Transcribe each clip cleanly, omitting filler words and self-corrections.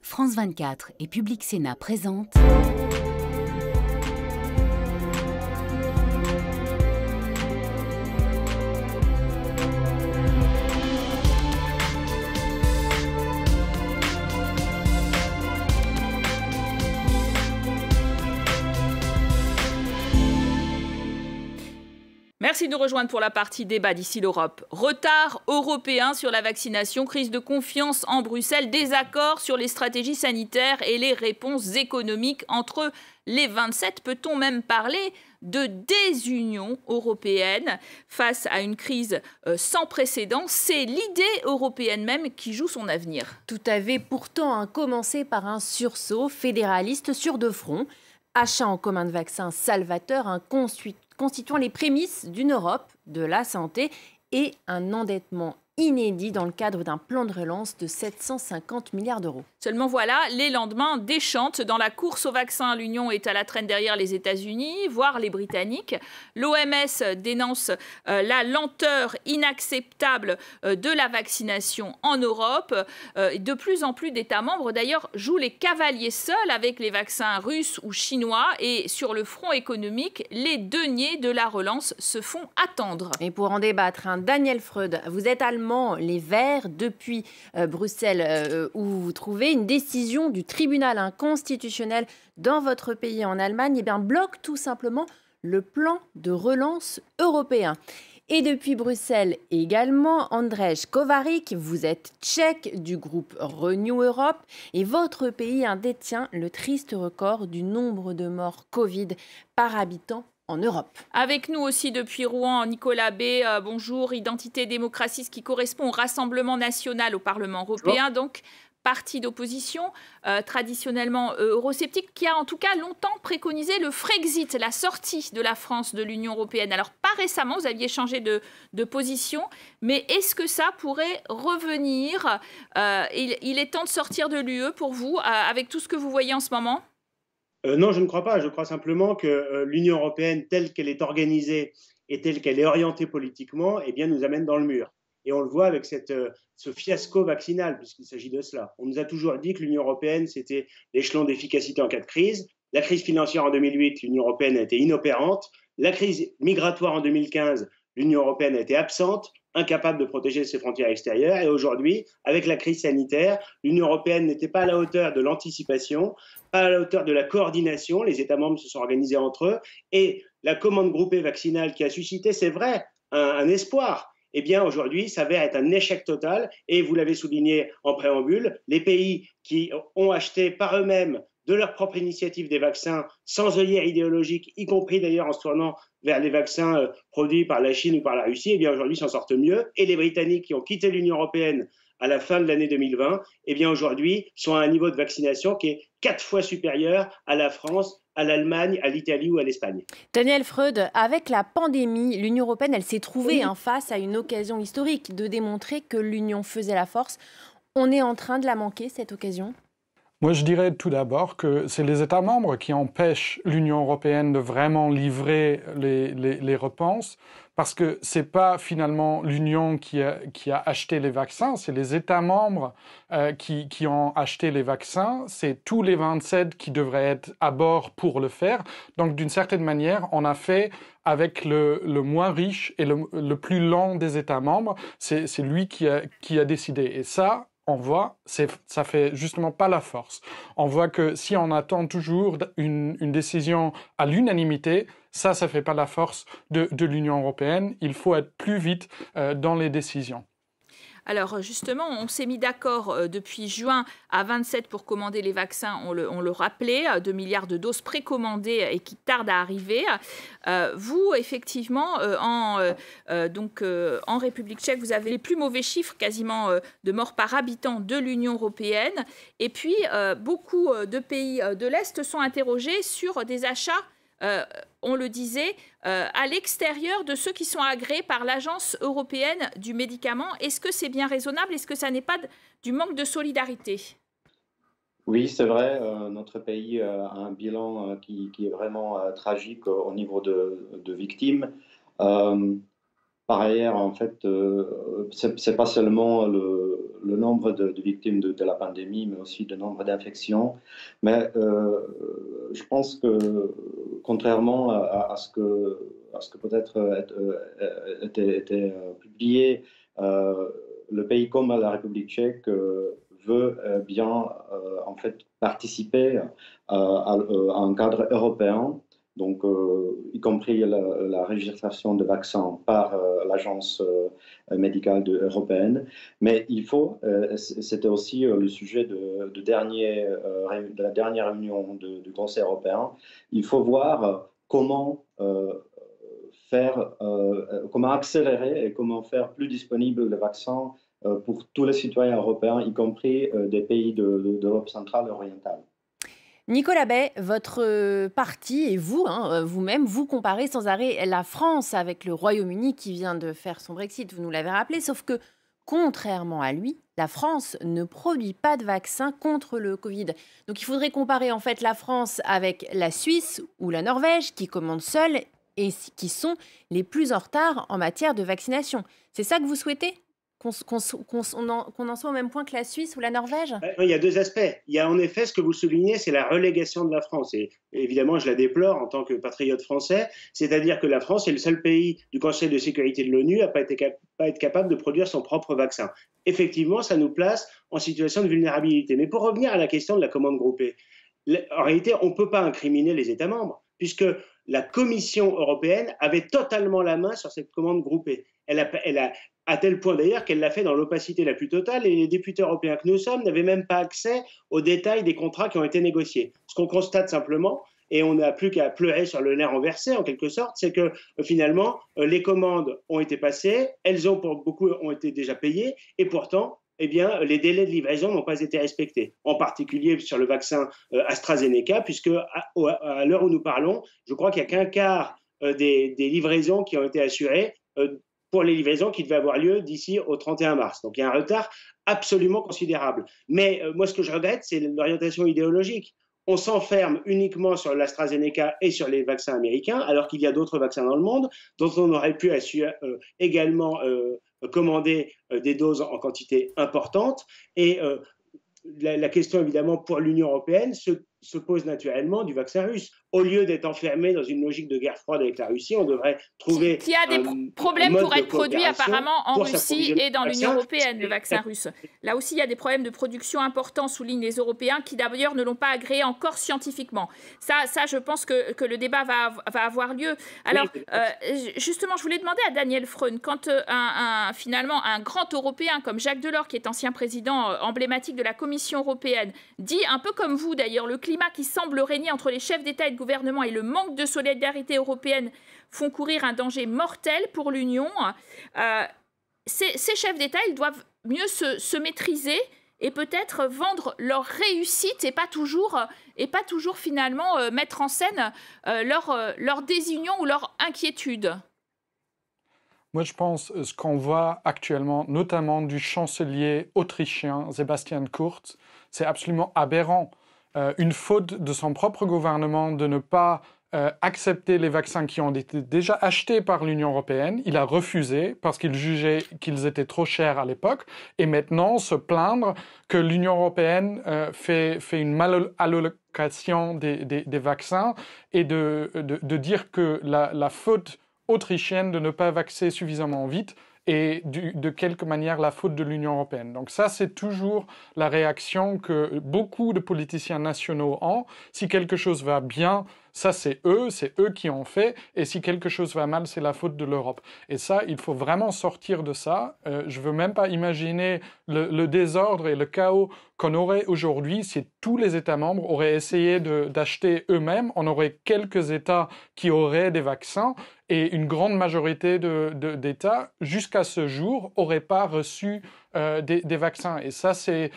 France 24 et Public Sénat présentent Merci de nous rejoindre pour la partie débat d'ici l'Europe. Retard européen sur la vaccination, crise de confiance en Bruxelles, désaccord sur les stratégies sanitaires et les réponses économiques entre les 27. Peut-on même parler de désunion européenne face à une crise sans précédent? C'est l'idée européenne même qui joue son avenir. Tout avait pourtant commencé par un sursaut fédéraliste sur deux fronts. Achat en commun de vaccins salvateurs, constituant les prémices d'une Europe de la santé et un endettement inédit dans le cadre d'un plan de relance de 750 milliards d'euros. Seulement voilà, les lendemains déchantent. Dans la course au vaccin, l'Union est à la traîne derrière les États-Unis, voire les Britanniques. L'OMS dénonce la lenteur inacceptable de la vaccination en Europe. De plus en plus d'États membres, d'ailleurs, jouent les cavaliers seuls avec les vaccins russes ou chinois. Et sur le front économique, les deniers de la relance se font attendre. Et pour en débattre, Daniel Freud, vous êtes allemand, les Verts, depuis Bruxelles, où vous vous trouvez. Une décision du tribunal constitutionnel dans votre pays, en Allemagne, bloque tout simplement le plan de relance européen. Et depuis Bruxelles également, Andrzej Kovařík, vous êtes tchèque du groupe Renew Europe et votre pays détient le triste record du nombre de morts Covid par habitant en Europe. Avec nous aussi depuis Rouen, Nicolas B. Bonjour, Identité et démocratie, ce qui correspond au Rassemblement national au Parlement européen, donc parti d'opposition, traditionnellement eurosceptique, qui a en tout cas longtemps préconisé le Frexit, la sortie de la France de l'Union européenne. Alors pas récemment, vous aviez changé de position, mais est-ce que ça pourrait revenir? Il est temps de sortir de l'UE pour vous, avec tout ce que vous voyez en ce moment? Non, je ne crois pas. Je crois simplement que l'Union européenne, telle qu'elle est organisée et telle qu'elle est orientée politiquement, nous amène dans le mur. Et on le voit avec ce fiasco vaccinal, puisqu'il s'agit de cela. On nous a toujours dit que l'Union européenne, c'était l'échelon d'efficacité en cas de crise. La crise financière en 2008, l'Union européenne a été inopérante. La crise migratoire en 2015, l'Union européenne a été absente, incapable de protéger ses frontières extérieures. Et aujourd'hui, avec la crise sanitaire, l'Union européenne n'était pas à la hauteur de l'anticipation, pas à la hauteur de la coordination. Les États membres se sont organisés entre eux. Et la commande groupée vaccinale qui a suscité, c'est vrai, un espoir, aujourd'hui s'avère être un échec total. Et vous l'avez souligné en préambule, les pays qui ont acheté par eux-mêmes de leur propre initiative des vaccins sans œillère idéologique, y compris d'ailleurs en se tournant vers les vaccins produits par la Chine ou par la Russie, aujourd'hui s'en sortent mieux. Et les Britanniques qui ont quitté l'Union européenne à la fin de l'année 2020, aujourd'hui sont à un niveau de vaccination qui est 4 fois supérieur à la France, à l'Allemagne, à l'Italie ou à l'Espagne. Daniel Freud, avec la pandémie, l'Union européenne, elle s'est trouvée face à une occasion historique de démontrer que l'Union faisait la force. On est en train de la manquer, cette occasion ? Moi, je dirais tout d'abord que c'est les États membres qui empêchent l'Union européenne de vraiment livrer les réponses, parce que c'est pas finalement l'Union qui a acheté les vaccins, c'est les États membres qui ont acheté les vaccins. C'est tous les 27 qui devraient être à bord pour le faire. Donc, d'une certaine manière, on a fait avec le moins riche et le plus lent des États membres. C'est lui qui a décidé. Et ça, on voit, ça fait justement pas la force. On voit que si on attend toujours une décision à l'unanimité, ça fait pas la force de l'Union européenne. Il faut être plus vite dans les décisions. Alors justement, on s'est mis d'accord depuis juin à 27 pour commander les vaccins, on le rappelait, 2 milliards de doses précommandées et qui tardent à arriver. Vous, effectivement, en République tchèque, vous avez les plus mauvais chiffres quasiment de morts par habitant de l'Union européenne. Et puis, beaucoup de pays de l'Est sont interrogés sur des achats on le disait, à l'extérieur de ceux qui sont agréés par l'Agence européenne du médicament. Est-ce que c'est bien raisonnable? Est-ce que ça n'est pas du manque de solidarité? Oui, c'est vrai, notre pays a un bilan qui est vraiment tragique au niveau de victimes. Par ailleurs, en fait, c'est pas seulement le nombre de victimes de la pandémie, mais aussi le nombre d'infections. Mais je pense que, contrairement à ce que peut-être était publié, le pays comme la République tchèque veut bien en fait participer à un cadre européen, donc y compris la registration de vaccins par l'agence médicale européenne. Mais il faut, c'était aussi le sujet de la dernière réunion du Conseil européen, il faut voir comment comment accélérer et comment faire plus disponible le vaccin pour tous les citoyens européens, y compris des pays d'Europe centrale et orientale. Nicolas Bay, votre parti et vous, vous-même, vous comparez sans arrêt la France avec le Royaume-Uni qui vient de faire son Brexit, vous nous l'avez rappelé, sauf que, contrairement à lui, la France ne produit pas de vaccin contre le Covid. Donc il faudrait comparer en fait la France avec la Suisse ou la Norvège qui commandent seuls et qui sont les plus en retard en matière de vaccination. C'est ça que vous souhaitez ? Qu'on en soit au même point que la Suisse ou la Norvège ? Il y a deux aspects. Il y a en effet ce que vous soulignez, c'est la relégation de la France. Et évidemment, je la déplore en tant que patriote français. C'est-à-dire que la France est le seul pays du Conseil de sécurité de l'ONU à pas être capable de produire son propre vaccin. Effectivement, ça nous place en situation de vulnérabilité. Mais pour revenir à la question de la commande groupée, en réalité, on ne peut pas incriminer les États membres, puisque la Commission européenne avait totalement la main sur cette commande groupée. À tel point d'ailleurs qu'elle l'a fait dans l'opacité la plus totale et les députés européens que nous sommes n'avaient même pas accès aux détails des contrats qui ont été négociés. Ce qu'on constate simplement, et on n'a plus qu'à pleurer sur le nerf renversé en quelque sorte, c'est que finalement les commandes ont été passées, elles ont pour beaucoup ont été déjà payées et pourtant eh bien, les délais de livraison n'ont pas été respectés, en particulier sur le vaccin AstraZeneca, puisque à l'heure où nous parlons, je crois qu'il n'y a qu'un quart des livraisons qui ont été assurées pour les livraisons qui devaient avoir lieu d'ici au 31 mars. Donc il y a un retard absolument considérable. Mais moi, ce que je regrette, c'est l'orientation idéologique. On s'enferme uniquement sur l'AstraZeneca et sur les vaccins américains, alors qu'il y a d'autres vaccins dans le monde dont on aurait pu également commander des doses en quantité importante. Et la question, évidemment, pour l'Union européenne se pose naturellement du vaccin russe. Au lieu d'être enfermé dans une logique de guerre froide avec la Russie, on devrait trouver qui a des problèmes pour être produit apparemment en Russie et dans l'Union européenne, le vaccin russe. Là aussi, il y a des problèmes de production importants, soulignent les Européens, qui d'ailleurs ne l'ont pas agréé encore scientifiquement. Ça, je pense que le débat va avoir lieu. Alors, justement, je voulais demander à Daniel Freund, quand finalement un grand Européen comme Jacques Delors, qui est ancien président emblématique de la Commission européenne, dit un peu comme vous d'ailleurs, le climat qui semble régner entre les chefs d'État et de gouvernement et le manque de solidarité européenne font courir un danger mortel pour l'Union. Ces chefs d'État, ils doivent mieux se maîtriser et peut-être vendre leur réussite et pas toujours finalement mettre en scène leur désunion ou leur inquiétude. Moi, je pense ce qu'on voit actuellement, notamment du chancelier autrichien Sebastian Kurz, c'est absolument aberrant. Une faute de son propre gouvernement de ne pas accepter les vaccins qui ont été déjà achetés par l'Union européenne. Il a refusé parce qu'il jugeait qu'ils étaient trop chers à l'époque. Et maintenant, se plaindre que l'Union européenne fait une malallocation des vaccins et de dire que la faute autrichienne de ne pas vacciner suffisamment vite et de quelque manière la faute de l'Union européenne. Donc ça, c'est toujours la réaction que beaucoup de politiciens nationaux ont. Si quelque chose va bien, ça c'est eux qui ont fait, et si quelque chose va mal, c'est la faute de l'Europe. Et ça, il faut vraiment sortir de ça. Je veux même pas imaginer le désordre et le chaos qu'on aurait aujourd'hui si tous les États membres auraient essayé d'acheter eux-mêmes. On aurait quelques États qui auraient des vaccins, et une grande majorité d'États, jusqu'à ce jour, n'auraient pas reçu des vaccins. Et ça, c'est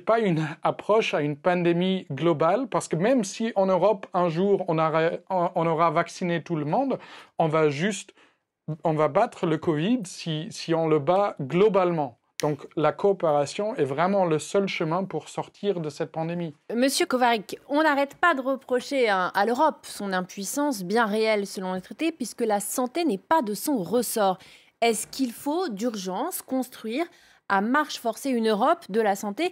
pas une approche à une pandémie globale, parce que même si en Europe, un jour, on aura vacciné tout le monde, on va battre le Covid si on le bat globalement. Donc la coopération est vraiment le seul chemin pour sortir de cette pandémie. Monsieur Kovarik, on n'arrête pas de reprocher à l'Europe son impuissance bien réelle selon les traités, puisque la santé n'est pas de son ressort. Est-ce qu'il faut d'urgence construire à marche forcée une Europe de la santé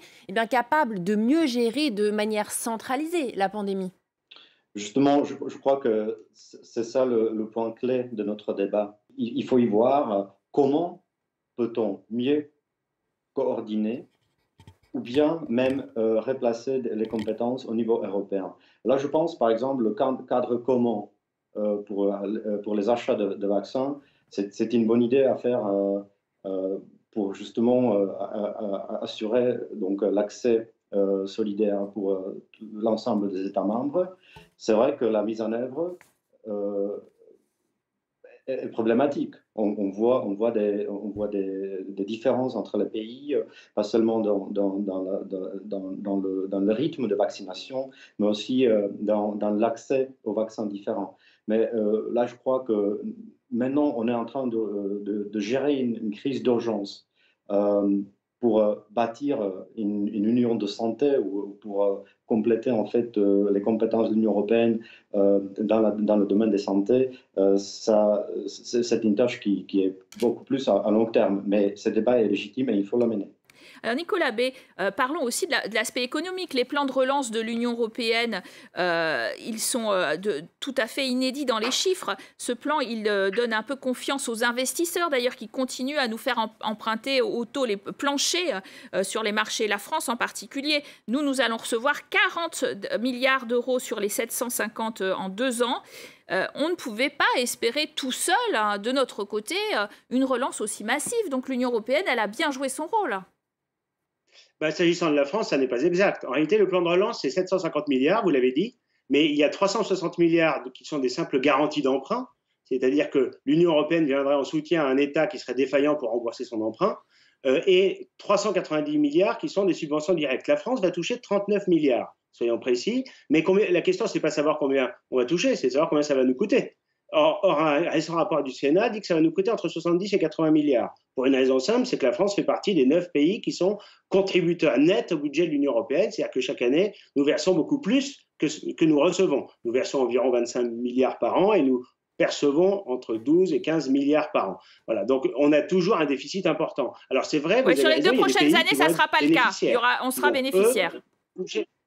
capable de mieux gérer de manière centralisée la pandémie? Justement, je crois que c'est ça le point clé de notre débat. Il faut y voir comment peut-on mieux coordonner ou bien même replacer les compétences au niveau européen. Là, je pense par exemple le cadre commun pour les achats de vaccins, c'est une bonne idée à faire pour justement assurer donc l'accès solidaire pour l'ensemble des États membres. C'est vrai que la mise en œuvre est problématique. On voit des différences entre les pays, pas seulement dans le rythme de vaccination, mais aussi dans l'accès aux vaccins différents. Mais là, je crois que maintenant, on est en train de gérer une crise d'urgence pour bâtir une union de santé ou pour compléter en fait les compétences de l'Union européenne dans le domaine des santé. C'est une tâche qui est beaucoup plus à long terme, mais ce débat est légitime et il faut l'amener. Alors Nicolas Bay, parlons aussi de l'aspect économique. Les plans de relance de l'Union européenne, ils sont tout à fait inédits dans les chiffres. Ce plan, il donne un peu confiance aux investisseurs, d'ailleurs, qui continuent à nous faire emprunter aux taux les planchers sur les marchés. La France en particulier. Nous allons recevoir 40 milliards d'euros sur les 750 en 2 ans. On ne pouvait pas espérer tout seul, de notre côté, une relance aussi massive. Donc l'Union européenne, elle a bien joué son rôle. S'agissant de la France, ça n'est pas exact. En réalité, le plan de relance, c'est 750 milliards, vous l'avez dit, mais il y a 360 milliards qui sont des simples garanties d'emprunt, c'est-à-dire que l'Union européenne viendrait en soutien à un État qui serait défaillant pour rembourser son emprunt, et 390 milliards qui sont des subventions directes. La France va toucher 39 milliards, soyons précis, mais la question, ce n'est pas savoir combien on va toucher, c'est savoir combien ça va nous coûter. Or, un récent rapport du Sénat dit que ça va nous coûter entre 70 et 80 milliards. Pour une raison simple, c'est que la France fait partie des 9 pays qui sont contributeurs nets au budget de l'Union européenne. C'est-à-dire que chaque année, nous versons beaucoup plus que nous recevons. Nous versons environ 25 milliards par an et nous percevons entre 12 et 15 milliards par an. Voilà, donc on a toujours un déficit important. Alors c'est vrai, vous avez sur les raison, 2 prochaines années, ça ne sera pas le cas. On sera bénéficiaire.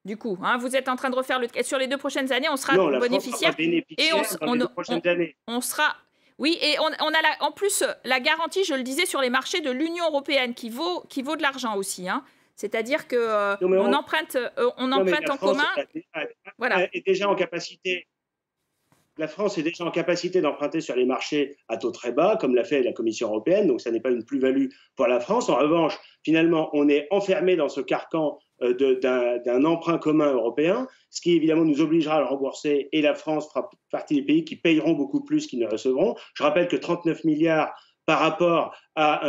Du coup, vous êtes en train de refaire sur les 2 prochaines années, on sera bénéficiaire. Et on sera. Oui, et on a en plus la garantie, je le disais, sur les marchés de l'Union européenne qui vaut de l'argent aussi. C'est-à-dire que on emprunte en commun. Voilà. Est déjà en capacité. La France est déjà en capacité d'emprunter sur les marchés à taux très bas, comme l'a fait la Commission européenne, donc ça n'est pas une plus-value pour la France. En revanche, finalement, on est enfermé dans ce carcan d'un emprunt commun européen, ce qui évidemment nous obligera à le rembourser, et la France fera partie des pays qui payeront beaucoup plus qu'ils ne recevront. Je rappelle que 39 milliards par rapport à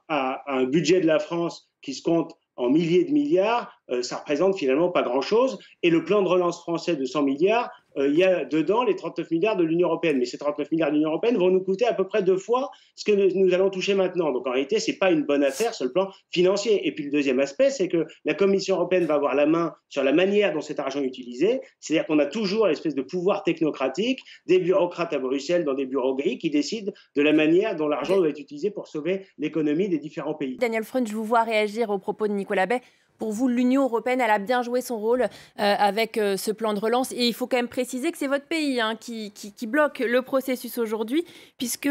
un budget de la France qui se compte en milliers de milliards, ça représente finalement pas grand-chose. Et le plan de relance français de 100 milliards, il y a dedans les 39 milliards de l'Union européenne. Mais ces 39 milliards de l'Union européenne vont nous coûter à peu près 2 fois ce que nous allons toucher maintenant. Donc en réalité, ce n'est pas une bonne affaire sur le plan financier. Et puis le deuxième aspect, c'est que la Commission européenne va avoir la main sur la manière dont cet argent est utilisé. C'est-à-dire qu'on a toujours l'espèce de pouvoir technocratique, des bureaucrates à Bruxelles dans des bureaux gris qui décident de la manière dont l'argent doit être utilisé pour sauver l'économie des différents pays. Daniel Freund, je vous vois réagir aux propos de Nicolas Bay. Pour vous, l'Union européenne, elle a bien joué son rôle avec ce plan de relance. Et il faut quand même préciser que c'est votre pays qui bloque le processus aujourd'hui, puisqu'il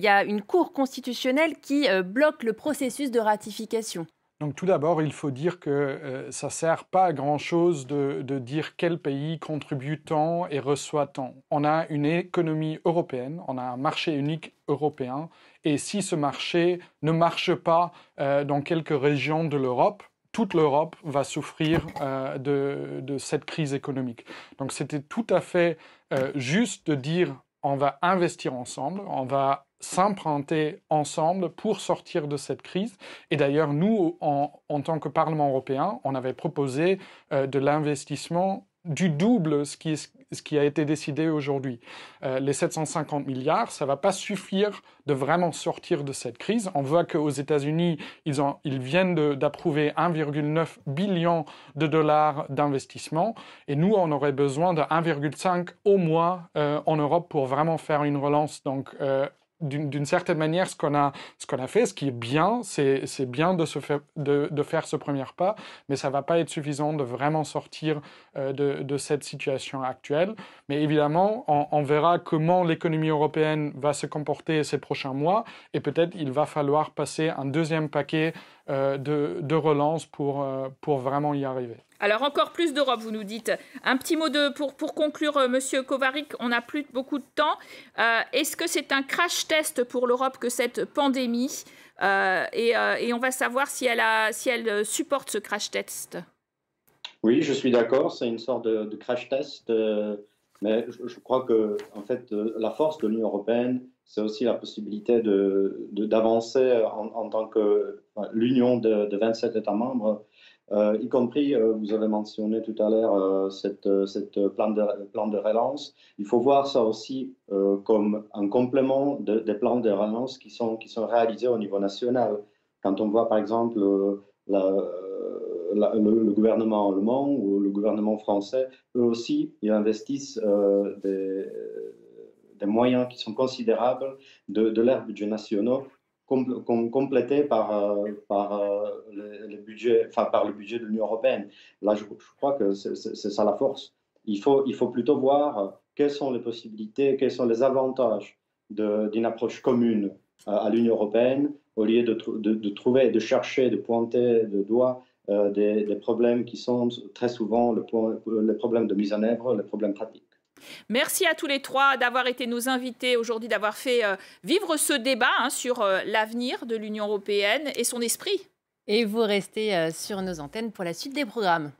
y a une Cour constitutionnelle qui bloque le processus de ratification. Donc tout d'abord, il faut dire que ça ne sert pas à grand-chose de dire quel pays contribue tant et reçoit tant. On a une économie européenne, on a un marché unique européen, et si ce marché ne marche pas dans quelques régions de l'Europe, toute l'Europe va souffrir de cette crise économique. Donc c'était tout à fait juste de dire on va investir ensemble, on va s'emprunter ensemble pour sortir de cette crise. Et d'ailleurs, nous, en tant que Parlement européen, on avait proposé de l'investissement du double ce qui a été décidé aujourd'hui. Les 750 milliards, ça ne va pas suffire de vraiment sortir de cette crise. On voit qu'aux États-Unis, ils viennent d'approuver 1,9 billion de dollars d'investissement. Et nous, on aurait besoin de 1,5 au moins en Europe pour vraiment faire une relance. Donc, d'une certaine manière, ce qu'on a fait, ce qui est bien, c'est bien de faire ce premier pas, mais ça ne va pas être suffisant de vraiment sortir de cette situation actuelle. Mais évidemment, on verra comment l'économie européenne va se comporter ces prochains mois, et peut-être il va falloir passer un deuxième paquet de relance pour vraiment y arriver. Alors encore plus d'Europe, vous nous dites. Un petit mot pour conclure, Monsieur Kovarik, on n'a plus beaucoup de temps. Est-ce que c'est un crash test pour l'Europe que cette pandémie et on va savoir si elle supporte ce crash test? Oui, je suis d'accord, c'est une sorte de crash test, mais je crois que en fait, la force de l'Union européenne, c'est aussi la possibilité d'avancer en tant que l'union de 27 États membres. Y compris, vous avez mentionné tout à l'heure cette plan de relance. Il faut voir ça aussi comme un complément des plans de relance qui sont réalisés au niveau national. Quand on voit par exemple le gouvernement allemand ou le gouvernement français, eux aussi, ils investissent des moyens qui sont considérables de leurs budgets nationaux, complété par le budget de l'Union européenne. Là, je crois que c'est ça la force. Il faut plutôt voir quelles sont les possibilités, quels sont les avantages d'une approche commune à l'Union européenne, au lieu de trouver, de chercher, de pointer de doigt des problèmes qui sont très souvent les problèmes de mise en œuvre, les problèmes pratiques. Merci à tous les trois d'avoir été nos invités aujourd'hui, d'avoir fait vivre ce débat sur l'avenir de l'Union européenne et son esprit. Et vous restez sur nos antennes pour la suite des programmes.